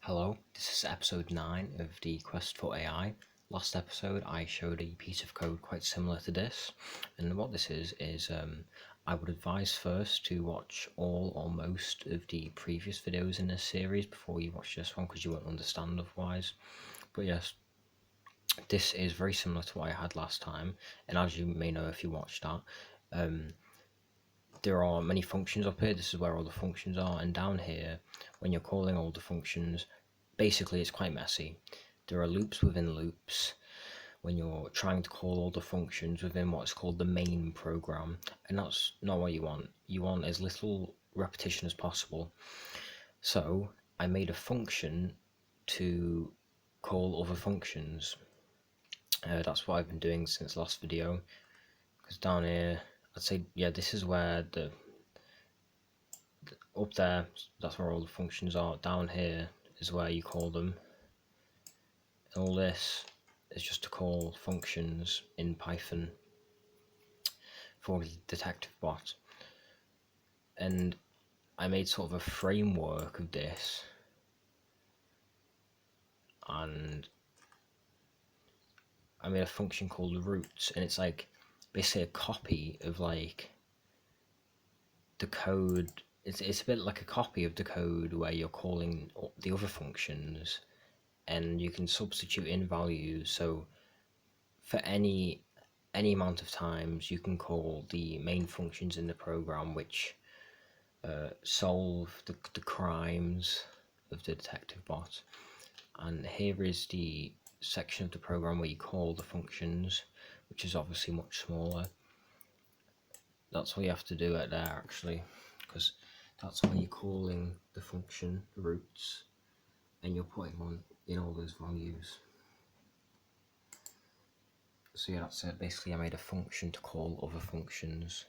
Hello, this is episode 9 of the Quest for AI. Last episode I showed a piece of code quite similar to this, and what this is I would advise first to watch all or most of the previous videos in this series before you watch this one, because you won't understand otherwise. But yes, this is very similar to what I had last time, and as you may know if you watched that, there are many functions up here. This is where all the functions are, and down here, when you're calling all the functions, basically it's quite messy. There are loops within loops when you're trying to call all the functions within what's called the main program, and that's not what you want. You want as little repetition as possible. So I made a function to call other functions. That's what I've been doing since last video, because down here, I'd say, yeah, this is where up there, that's where all the functions are. Down here is where you call them. And all this is just to call functions in Python for the detective bot. And I made sort of a framework of this, and I made a function called roots, and it's like basically a copy of like the code. It's a bit like a copy of the code where you're calling the other functions, and you can substitute in values. So for any amount of times you can call the main functions in the program, which solve the crimes of the detective bot. And here is the section of the program where you call the functions, which is obviously much smaller. That's all you have to do at there, actually, because that's when you're calling the function roots and you're putting on in all those values. So yeah, that's it. Basically I made a function to call other functions.